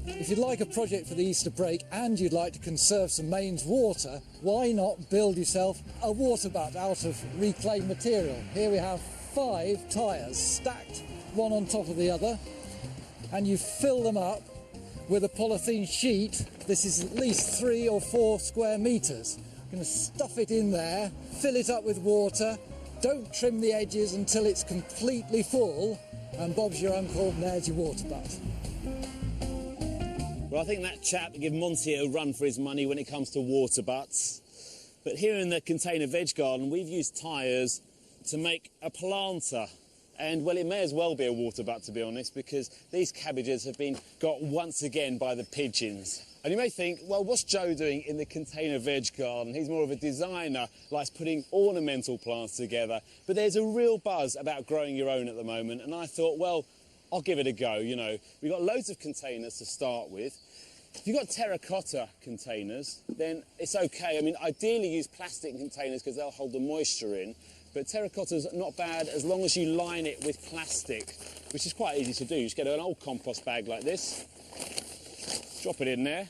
S1: If you'd like a project for the Easter break and you'd like to conserve some mains water, why not build yourself a water butt out of reclaimed material? Here we have 5 tyres stacked one on top of the other, and you fill them up with a polythene sheet. This is at least 3 or 4 square metres. You're going to stuff it in there, fill it up with water, don't trim the edges until it's completely full, and Bob's your uncle, and there's your water butt.
S8: Well, I think that chap would give Monty a run for his money when it comes to water butts. But here in the container veg garden, we've used tyres to make a planter. And, well, it may as well be a water butt, to be honest, because these cabbages have been got once again by the pigeons. And you may think, well, what's Joe doing in the container veg garden? He's more of a designer, likes putting ornamental plants together. But there's a real buzz about growing your own at the moment. And I thought, well, I'll give it a go, you know. We've got loads of containers to start with. If you've got terracotta containers, then it's OK. I mean, ideally use plastic containers because they'll hold the moisture in. But terracotta's not bad as long as you line it with plastic, which is quite easy to do. You just get an old compost bag like this, drop it in there,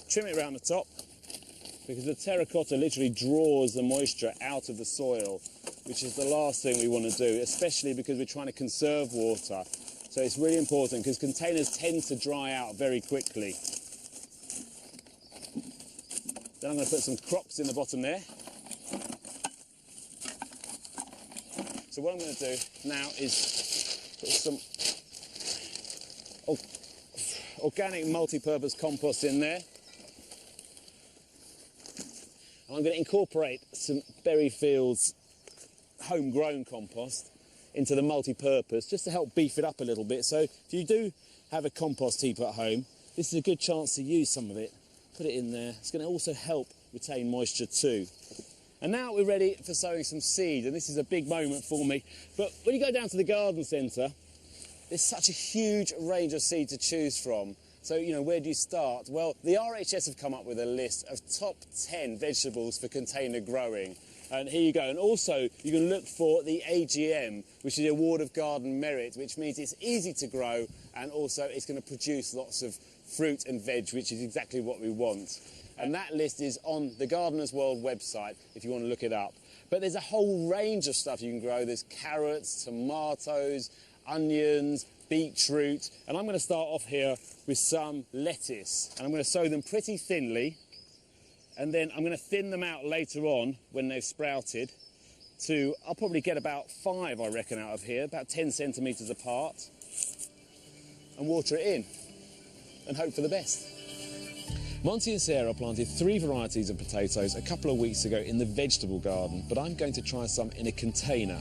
S8: trim it around the top, because the terracotta literally draws the moisture out of the soil, which is the last thing we want to do, especially because we're trying to conserve water. So it's really important because containers tend to dry out very quickly. Then I'm going to put some crops in the bottom there. So what I'm going to do now is put some organic multi-purpose compost in there. And I'm going to incorporate some Berryfields homegrown compost into the multi-purpose just to help beef it up a little bit. So if you do have a compost heap at home, this is a good chance to use some of it. Put it in there. It's going to also help retain moisture too. And now we're ready for sowing some seed, and this is a big moment for me. But when you go down to the garden centre, there's such a huge range of seed to choose from. So, you know, where do you start? Well, the RHS have come up with a list of top 10 vegetables for container growing. And here you go. And also, you can look for the AGM, which is the Award of Garden Merit, which means it's easy to grow and also it's going to produce lots of fruit and veg, which is exactly what we want. And that list is on the Gardeners World website if you want to look it up. But there's a whole range of stuff you can grow. There's carrots, tomatoes, onions, beetroot. And I'm going to start off here with some lettuce. And I'm going to sow them pretty thinly. And then I'm going to thin them out later on when they've sprouted to, I'll probably get about 5, I reckon, out of here, about 10 centimetres apart. And water it in and hope for the best. Monty and Sarah planted 3 varieties of potatoes a couple of weeks ago in the vegetable garden, but I'm going to try some in a container.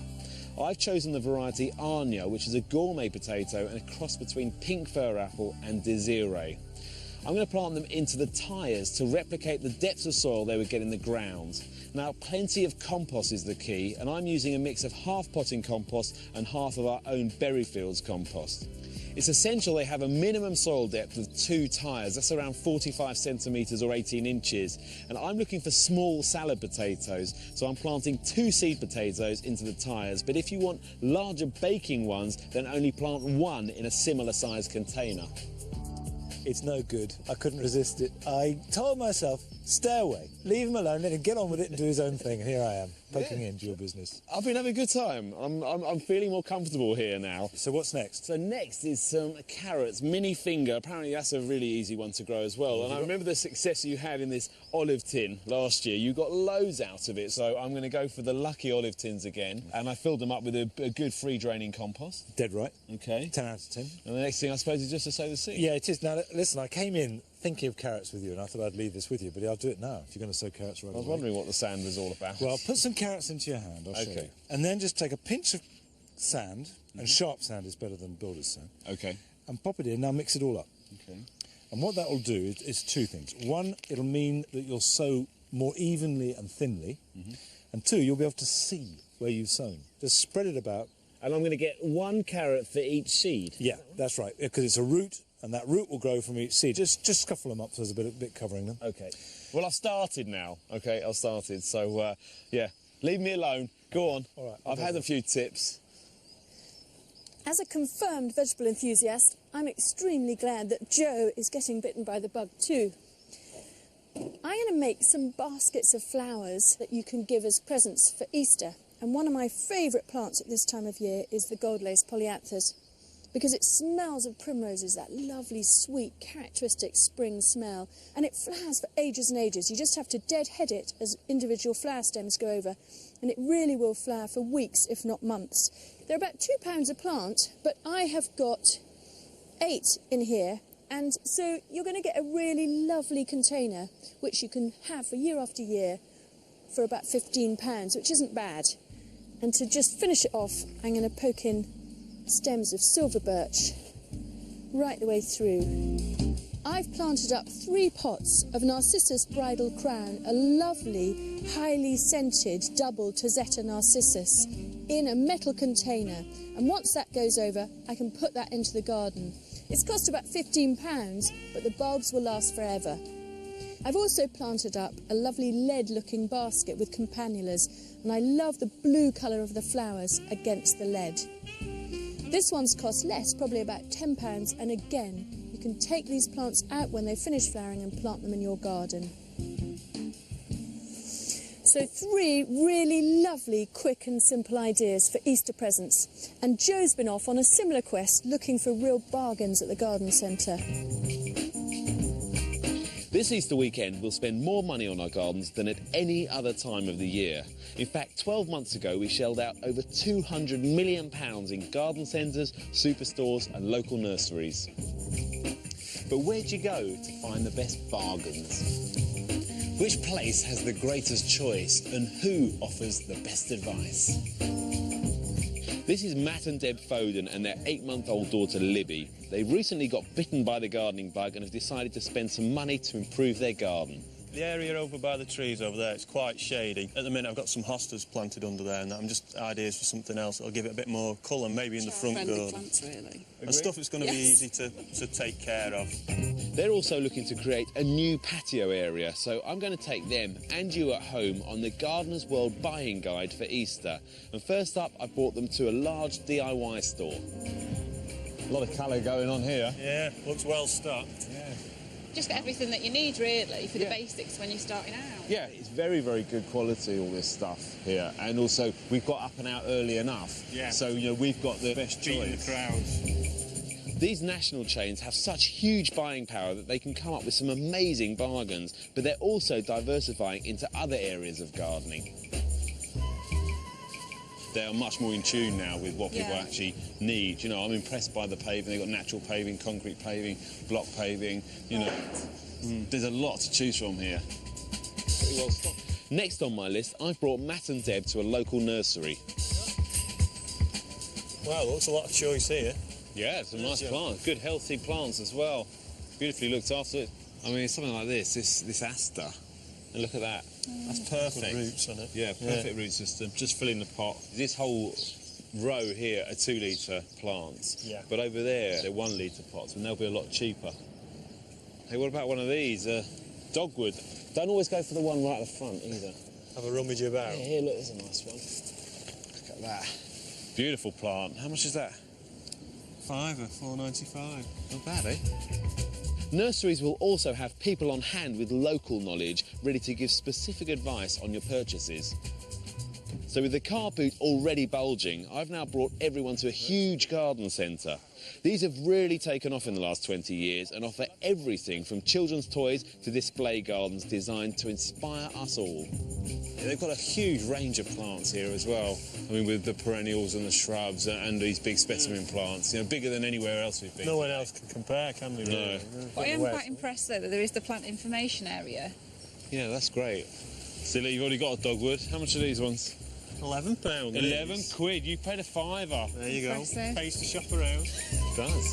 S8: I've chosen the variety Anya, which is a gourmet potato and a cross between pink fir apple and Desiree. I'm going to plant them into the tyres to replicate the depths of soil they would get in the ground. Now, plenty of compost is the key, and I'm using a mix of half potting compost and half of our own Berryfields compost. It's essential they have a minimum soil depth of 2 tyres, that's around 45 centimetres or 18 inches. And I'm looking for small salad potatoes, so I'm planting 2 seed potatoes into the tyres. But if you want larger baking ones, then only plant 1 in a similar sized container.
S1: It's no good. I couldn't resist it. I told myself, stay away, leave him alone, let him get on with it and do his own thing. And here I am, poking into your business.
S8: I've been having a good time. I'm feeling more comfortable here now.
S1: So what's next?
S8: So next is some carrots, mini finger. Apparently that's a really easy one to grow as well. And I remember the success you had in this olive tin last year. You got loads out of it, so I'm going to go for the lucky olive tins again. And I filled them up with a good free draining compost.
S1: Dead right.
S8: Okay.
S1: 10 out of 10.
S8: And the next thing I suppose is just to sow the seed.
S1: Yeah, it is. Now, listen, I came in thinking of carrots with you, and I thought I'd leave this with you, but I'll do it now, if you're going to sow carrots right away.
S8: I was wondering what the sand was all about.
S1: Well, put some carrots into your hand, I'll show you. And then just take a pinch of sand, and sharp sand is better than builder's sand.
S8: Okay.
S1: And pop it in, now mix it all up.
S8: Okay.
S1: And what that will do is 2 things. 1, it'll mean that you'll sow more evenly and thinly, and 2, you'll be able to see where you've sown. Just spread it about.
S8: And I'm going to get 1 carrot for each seed?
S1: Yeah, that's right, because it's a root, and that root will grow from each seed. Just scuffle them up so there's a bit covering them.
S8: Okay. Well, I've started now. Okay, I've started. So, yeah, leave me alone. Go on.
S1: All right,
S8: I've had a few tips.
S9: As a confirmed vegetable enthusiast, I'm extremely glad that Joe is getting bitten by the bug too. I'm going to make some baskets of flowers that you can give as presents for Easter. And one of my favourite plants at this time of year is the gold lace polyanthus, because it smells of primroses, that lovely, sweet, characteristic spring smell. And it flowers for ages and ages. You just have to deadhead it as individual flower stems go over, and it really will flower for weeks, if not months. They're about £2 a plant, but I have got 8 in here. And so you're going to get a really lovely container, which you can have for year after year for about £15, which isn't bad. And to just finish it off, I'm going to poke in stems of silver birch right the way through. I've planted up 3 pots of Narcissus Bridal Crown, a lovely, highly scented double Tozetta Narcissus, in a metal container. And once that goes over, I can put that into the garden. It's cost about £15, but the bulbs will last forever. I've also planted up a lovely lead-looking basket with campanulas, and I love the blue colour of the flowers against the lead. This one's cost less, probably about £10, and again, you can take these plants out when they finish flowering and plant them in your garden. So 3 really lovely, quick and simple ideas for Easter presents. And Joe's been off on a similar quest, looking for real bargains at the garden centre.
S8: This Easter weekend, we'll spend more money on our gardens than at any other time of the year. In fact, 12 months ago, we shelled out over £200 million in garden centres, superstores and local nurseries. But where'd you go to find the best bargains? Which place has the greatest choice and who offers the best advice? This is Matt and Deb Foden and their 8-month-old daughter Libby. They recently got bitten by the gardening bug and have decided to spend some money to improve their garden.
S13: The area over by the trees over there, it's quite shady. At the minute, I've got some hostas planted under there, and I'm just ideas for something else that'll give it a bit more colour, maybe in the front garden.
S14: Plants, really.
S13: And stuff that's going to be easy to take care of.
S8: They're also looking to create a new patio area, so I'm going to take them and you at home on the Gardener's World buying guide for Easter. And first up, I brought them to a large DIY store. A lot of colour going on here.
S13: Yeah, looks well stocked.
S8: Yeah.
S14: Just got everything that you need, really, for the basics when you're starting out.
S8: Yeah, it's very, very good quality, all this stuff here. And also, we've got up and out early enough.
S13: Yeah.
S8: So, you know, we've got the best
S13: Beating
S8: choice.
S13: the crowds.
S8: These national chains have such huge buying power that they can come up with some amazing bargains, but they're also diversifying into other areas of gardening. They are much more in tune now with what people actually need. You know, I'm impressed by the paving. They've got natural paving, concrete paving, block paving, you know. There's a lot to choose from here. Pretty well stocked. Next on my list, I've brought Matt and Deb to a local nursery.
S13: Wow, looks a lot of choice here.
S8: Yeah, some nice plants. Good, healthy plants as well. Beautifully looked after. I mean, something like this aster. And look at that. That's perfect.
S13: Good roots on it.
S8: Yeah, perfect root system. Just filling the pot. This whole row here are 2 litre plants.
S13: Yeah.
S8: But over there, they're 1 litre pots, and they'll be a lot cheaper. Hey, what about one of these? Dogwood. Don't always go for the one right at the front either.
S13: Have a rummage about.
S8: Yeah, here, look, there's a nice one. Look at that. Beautiful plant. How much is that?
S13: £4.95.
S8: Not bad, eh? Nurseries will also have people on hand with local knowledge, ready to give specific advice on your purchases. So with the car boot already bulging, I've now brought everyone to a huge garden centre. These have really taken off in the last 20 years and offer everything from children's toys to display gardens designed to inspire us all. Yeah, they've got a huge range of plants here as well. I mean, with the perennials and the shrubs and these big specimen plants, you know, bigger than anywhere else we've been.
S13: No one else can compare, can we?
S8: No.
S14: But I am quite impressed, though, that there is the plant information area.
S8: Yeah, that's great. Silly, you've already got a dogwood. How much are these ones?
S13: £11.
S8: 11 quid. You paid a fiver.
S13: There you go.
S14: Impressive.
S13: Pays to shop around.
S8: It does.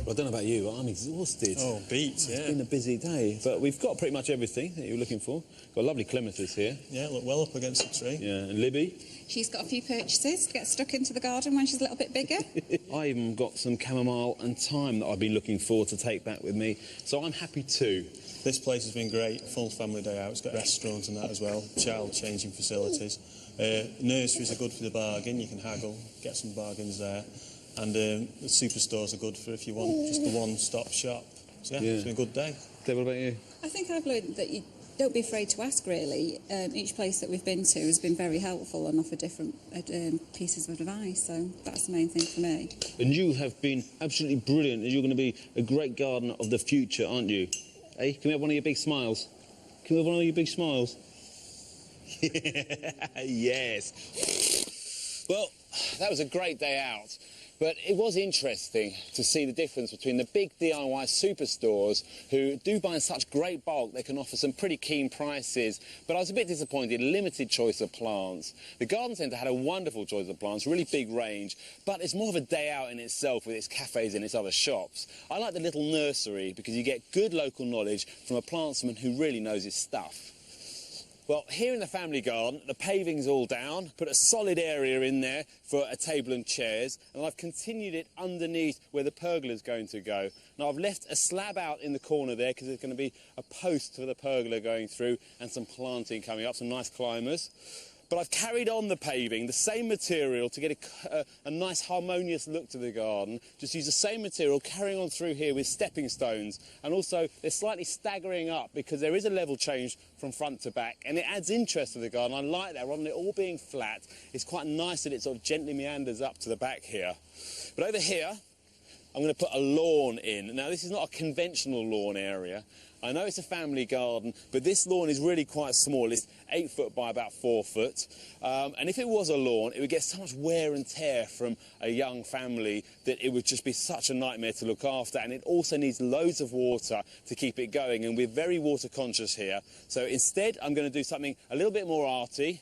S8: Well, I don't know about you, I'm exhausted.
S13: Oh, beat, yeah.
S8: It's been a busy day, but we've got pretty much everything that you were looking for. Got lovely clematis here.
S13: Yeah, look well up against the tree.
S8: Yeah, and Libby.
S14: She's got a few purchases to get stuck into the garden when she's a little bit bigger.
S8: I even got some chamomile and thyme that I've been looking for to take back with me, so I'm happy too.
S13: This place has been great, full family day out. It's got restaurants and that as well, child changing facilities. Nurseries are good for the bargain, you can haggle, get some bargains there. And the superstores are good for if you want just the one-stop shop. So yeah, it's been a good day.
S8: Deb, what about you?
S14: I think I've learned that you don't be afraid to ask, really. Each place that we've been to has been very helpful and offered different pieces of advice, so that's the main thing for me.
S8: And you have been absolutely brilliant, and you're going to be a great gardener of the future, aren't you? Hey, can we have one of your big smiles? Can we have one of your big smiles? Yes. Well, that was a great day out. But it was interesting to see the difference between the big DIY superstores who do buy in such great bulk they can offer some pretty keen prices. But I was a bit disappointed, limited choice of plants. The garden centre had a wonderful choice of plants, really big range, but it's more of a day out in itself with its cafes and its other shops. I like the little nursery because you get good local knowledge from a plantsman who really knows his stuff. Well, here in the family garden, the paving's all down, put a solid area in there for a table and chairs, and I've continued it underneath where the pergola's going to go. Now, I've left a slab out in the corner there because there's going to be a post for the pergola going through and some planting coming up, some nice climbers. But I've carried on the paving, the same material to get a nice harmonious look to the garden. Just use the same material, carrying on through here with stepping stones. And also, they're slightly staggering up because there is a level change from front to back. And it adds interest to the garden. I like that, rather than it all being flat. It's quite nice that it sort of gently meanders up to the back here. But over here, I'm going to put a lawn in. Now, this is not a conventional lawn area. I know it's a family garden, but this lawn is really quite small. It's 8 foot by about 4 foot. And if it was a lawn, it would get so much wear and tear from a young family that it would just be such a nightmare to look after. And it also needs loads of water to keep it going. And we're very water conscious here. So instead, I'm going to do something a little bit more arty,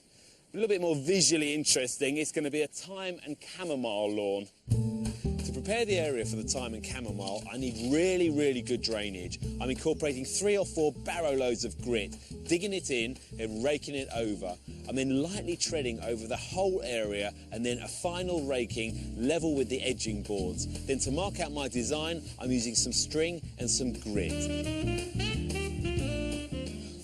S8: a little bit more visually interesting. It's going to be a thyme and chamomile lawn. To prepare the area for the thyme and chamomile, I need really, really good drainage. I'm incorporating 3 or 4 barrow loads of grit, digging it in and raking it over. I'm then lightly treading over the whole area and then a final raking level with the edging boards. Then to mark out my design, I'm using some string and some grit.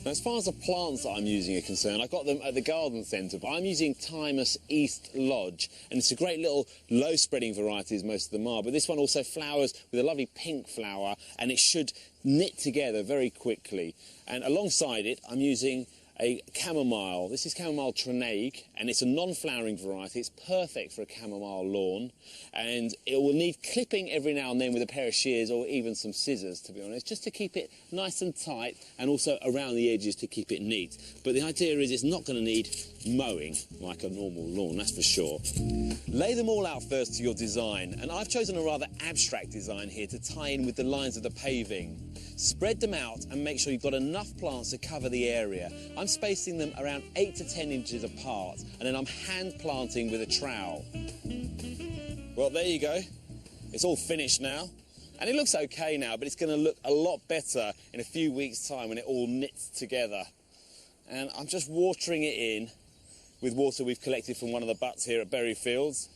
S8: Now, as far as the plants that I'm using are concerned, I got them at the garden centre, but I'm using Thymus East Lodge, and it's a great little low-spreading variety, as most of them are, but this one also flowers with a lovely pink flower, and it should knit together very quickly. And alongside it, I'm using a chamomile. This is chamomile Trenague, and it's a non-flowering variety. It's perfect for a chamomile lawn, and it will need clipping every now and then with a pair of shears or even some scissors, to be honest, just to keep it nice and tight, and also around the edges to keep it neat. But the idea is it's not going to need mowing like a normal lawn, that's for sure. Lay them all out first to your design, and I've chosen a rather abstract design here to tie in with the lines of the paving. Spread them out and make sure you've got enough plants to cover the area. I'm spacing them around 8 to 10 inches apart, and then I'm hand planting with a trowel. Well, there you go. It's all finished now. And it looks okay now, but it's going to look a lot better in a few weeks' time when it all knits together. And I'm just watering it in with water we've collected from one of the butts here at Berry Fields.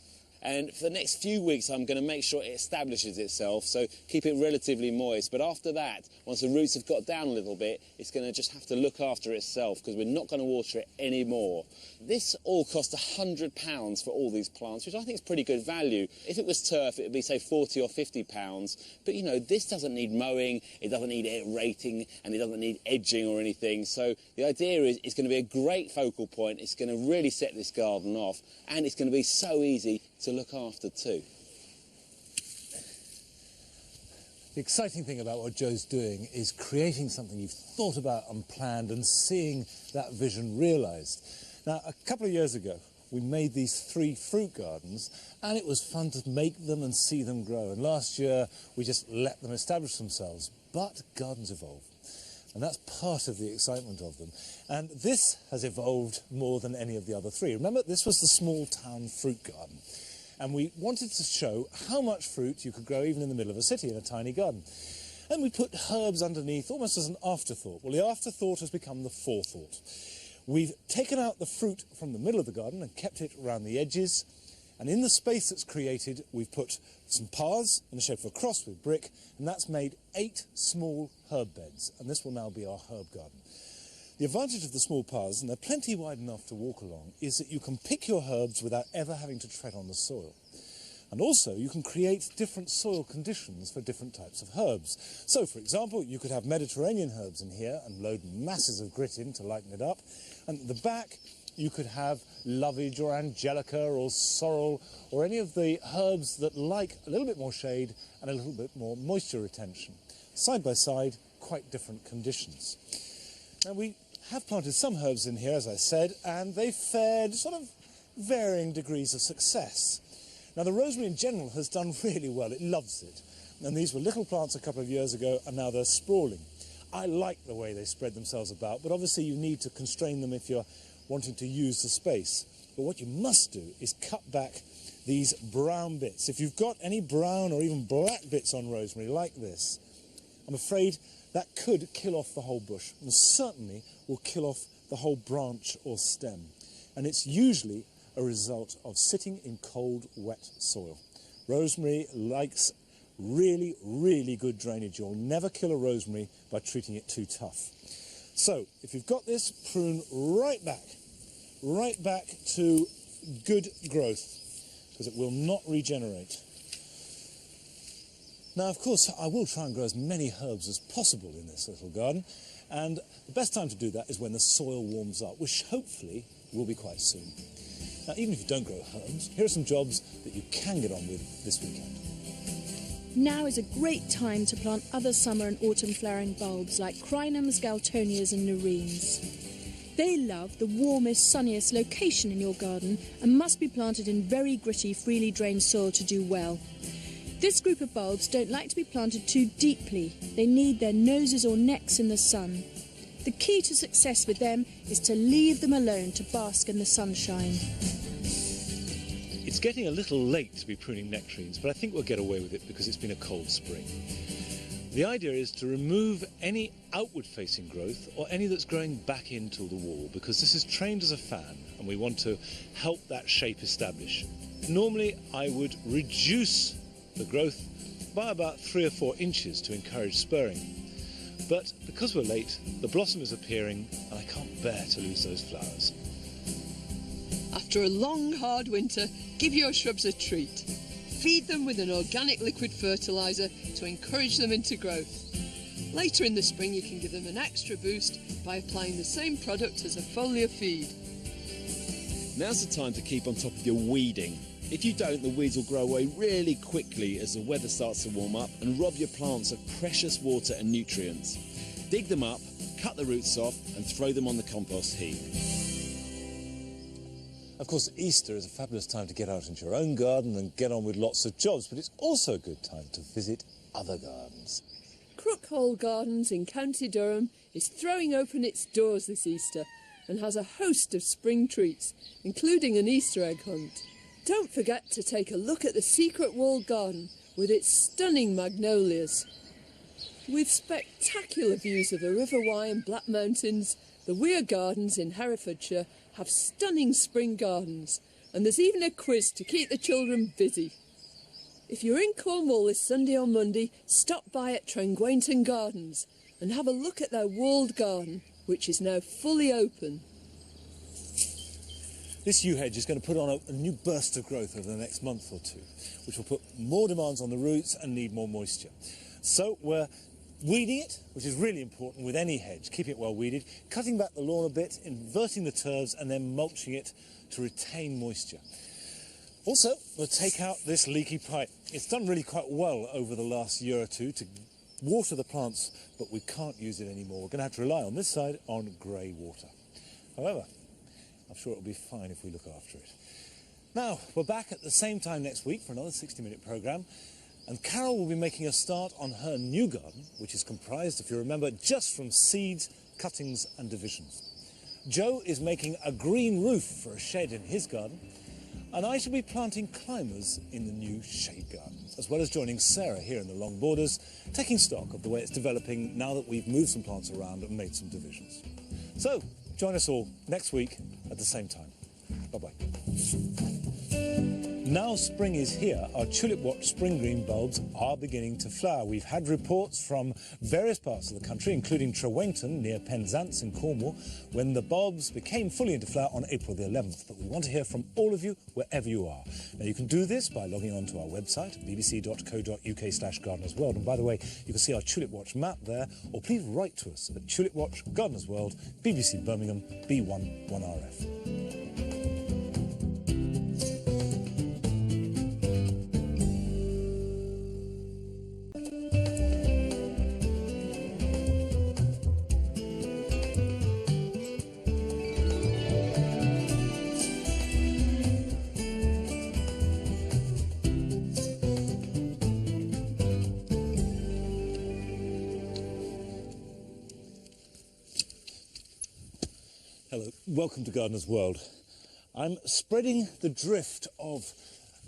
S8: And for the next few weeks, I'm going to make sure it establishes itself, so keep it relatively moist. But after that, once the roots have got down a little bit, it's going to just have to look after itself, because we're not going to water it anymore. This all cost £100 for all these plants, which I think is pretty good value. If it was turf, it would be, say, £40 or £50. But, you know, this doesn't need mowing, it doesn't need aerating, and it doesn't need edging or anything. So the idea is it's going to be a great focal point. It's going to really set this garden off, and it's going to be so easy to look after too.
S1: The exciting thing about what Joe's doing is creating something you've thought about and planned and seeing that vision realised. Now, a couple of years ago, we made these 3 fruit gardens, and it was fun to make them and see them grow. And last year, we just let them establish themselves. But gardens evolve, and that's part of the excitement of them. And this has evolved more than any of the other 3. Remember, this was the small town fruit garden. And we wanted to show how much fruit you could grow even in the middle of a city in a tiny garden. And we put herbs underneath almost as an afterthought. Well, the afterthought has become the forethought. We've taken out the fruit from the middle of the garden and kept it around the edges. And in the space that's created, we've put some paths in the shape of a cross with brick, and that's made 8 small herb beds. And this will now be our herb garden. The advantage of the small paths, and they're plenty wide enough to walk along, is that you can pick your herbs without ever having to tread on the soil. And also, you can create different soil conditions for different types of herbs. So, for example, you could have Mediterranean herbs in here and load masses of grit in to lighten it up. And at the back, you could have lovage or angelica or sorrel or any of the herbs that like a little bit more shade and a little bit more moisture retention. Side by side, quite different conditions. Now, we have planted some herbs in here, as I said, and they've fared sort of varying degrees of success. Now, the rosemary in general has done really well. It loves it. And these were little plants a couple of years ago, and now they're sprawling. I like the way they spread themselves about, but obviously you need to constrain them if you're wanting to use the space. But what you must do is cut back these brown bits. If you've got any brown or even black bits on rosemary like this, I'm afraid that could kill off the whole bush, and certainly will kill off the whole branch or stem. And it's usually a result of sitting in cold, wet soil. Rosemary likes really, really good drainage. You'll never kill a rosemary by treating it too tough. So, if you've got this, prune right back to good growth, because it will not regenerate. Now, of course, I will try and grow as many herbs as possible in this little garden, and the best time to do that is when the soil warms up, which hopefully will be quite soon. Now, even if you don't grow herbs, here are some jobs that you can get on with this weekend.
S9: Now is a great time to plant other summer and autumn flowering bulbs like crinums, galtonias and nerines. They love the warmest, sunniest location in your garden and must be planted in very gritty, freely drained soil to do well. This group of bulbs don't like to be planted too deeply. They need their noses or necks in the sun. The key to success with them is to leave them alone to bask in the sunshine.
S1: It's getting a little late to be pruning nectarines, but I think we'll get away with it because it's been a cold spring. The idea is to remove any outward-facing growth or any that's growing back into the wall, because this is trained as a fan and we want to help that shape establish. Normally I would reduce the growth by about 3 or 4 inches to encourage spurring. But because we're late, the blossom is appearing and I can't bear to lose those flowers.
S7: After a long, hard winter, give your shrubs a treat. Feed them with an organic liquid fertiliser to encourage them into growth. Later in the spring, you can give them an extra boost by applying the same product as a foliar feed.
S8: Now's the time to keep on top of your weeding. If you don't, the weeds will grow away really quickly as the weather starts to warm up and rob your plants of precious water and nutrients. Dig them up, cut the roots off and throw them on the compost heap.
S1: Of course, Easter is a fabulous time to get out into your own garden and get on with lots of jobs, but it's also a good time to visit other gardens.
S7: Crookhole Gardens in County Durham is throwing open its doors this Easter and has a host of spring treats, including an Easter egg hunt. Don't forget to take a look at the secret walled garden with its stunning magnolias. With spectacular views of the River Wye and Black Mountains, the Weir Gardens in Herefordshire have stunning spring gardens, and there's even a quiz to keep the children busy. If you're in Cornwall this Sunday or Monday, stop by at Trengwainton Gardens and have a look at their walled garden, which is now fully open.
S1: This yew hedge is going to put on a new burst of growth over the next month or two, which will put more demands on the roots and need more moisture. So we're weeding it, which is really important with any hedge, keeping it well weeded, cutting back the lawn a bit, inverting the turfs and then mulching it to retain moisture. Also, we'll take out this leaky pipe. It's done really quite well over the last year or two to water the plants, but we can't use it anymore. We're going to have to rely on this side on grey water. However, I'm sure it'll be fine if we look after it. Now, we're back at the same time next week for another 60-minute programme, and Carol will be making a start on her new garden, which is comprised, if you remember, just from seeds, cuttings and divisions. Joe is making a green roof for a shed in his garden, and I shall be planting climbers in the new shade garden, as well as joining Sarah here in the long borders, taking stock of the way it's developing now that we've moved some plants around and made some divisions. So, join us all next week at the same time. Bye-bye. Now spring is here, our Tulip Watch spring green bulbs are beginning to flower. We've had reports from various parts of the country, including Trewengton near Penzance in Cornwall, when the bulbs became fully into flower on April the 11th. But we want to hear from all of you, wherever you are. Now you can do this by logging on to our website, bbc.co.uk/Gardeners World. And by the way, you can see our Tulip Watch map there, or please write to us at Tulip Watch, Gardeners World, BBC Birmingham, B1 1RF. Hello, welcome to Gardener's World. I'm spreading the drift of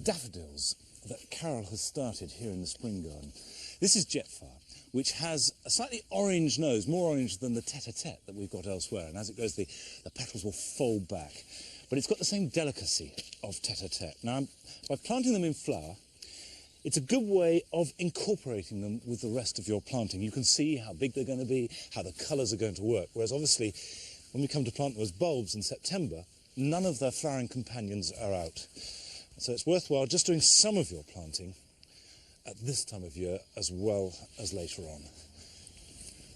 S1: daffodils that Carol has started here in the spring garden. This is Jetfire, which has a slightly orange nose, more orange than the tete-a-tete that we've got elsewhere, and as it goes the petals will fold back. But it's got the same delicacy of tete-a-tete. Now, by planting them in flower, it's a good way of incorporating them with the rest of your planting. You can see how big they're going to be, how the colours are going to work, whereas obviously when we come to plant them as bulbs in September, none of their flowering companions are out. So it's worthwhile just doing some of your planting at this time of year as well as later on.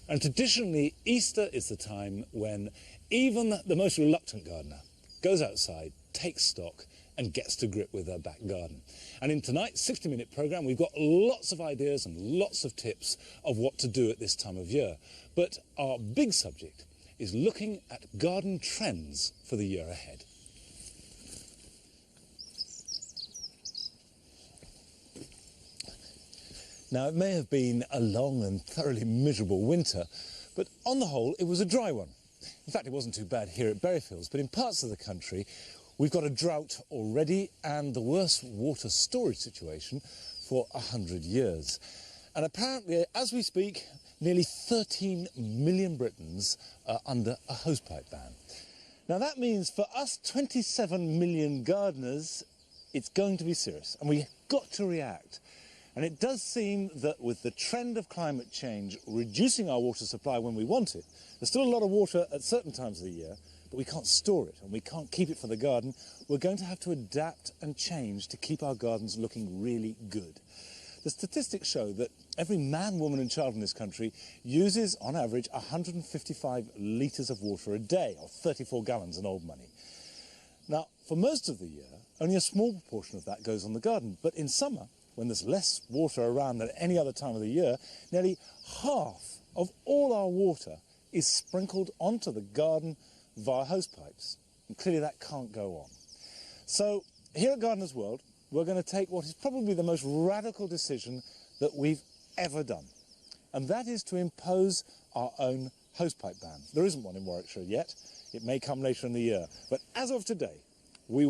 S1: And traditionally, Easter is the time when even the most reluctant gardener goes outside, takes stock and gets to grip with their back garden. And in tonight's 60-minute programme, we've got lots of ideas and lots of tips of what to do at this time of year. But our big subject is looking at garden trends for the year ahead. Now, it may have been a long and thoroughly miserable winter, but on the whole, it was a dry one. In fact, it wasn't too bad here at Berryfields, but in parts of the country, We've got a drought already and the worst water storage situation for 100 years. And apparently, as we speak, nearly 13 million Britons are under a hosepipe ban. Now that means for us 27 million gardeners, it's going to be serious and we've got to react. And it does seem that with the trend of climate change reducing our water supply when we want it, there's still a lot of water at certain times of the year, but we can't store it and we can't keep it for the garden. We're going to have to adapt and change to keep our gardens looking really good. The statistics show that every man, woman and child in this country uses, on average, 155 litres of water a day, or 34 gallons in old money. Now, for most of the year, only a small proportion of that goes on the garden. But in summer, when there's less water around than any other time of the year, nearly half of all our water is sprinkled onto the garden via hose pipes. And clearly that can't go on. So here at Gardeners World, we're going to take what is probably the most radical decision that we've ever done. And that is to impose our own hosepipe ban. There isn't one in Warwickshire yet. It may come later in the year. But as of today, we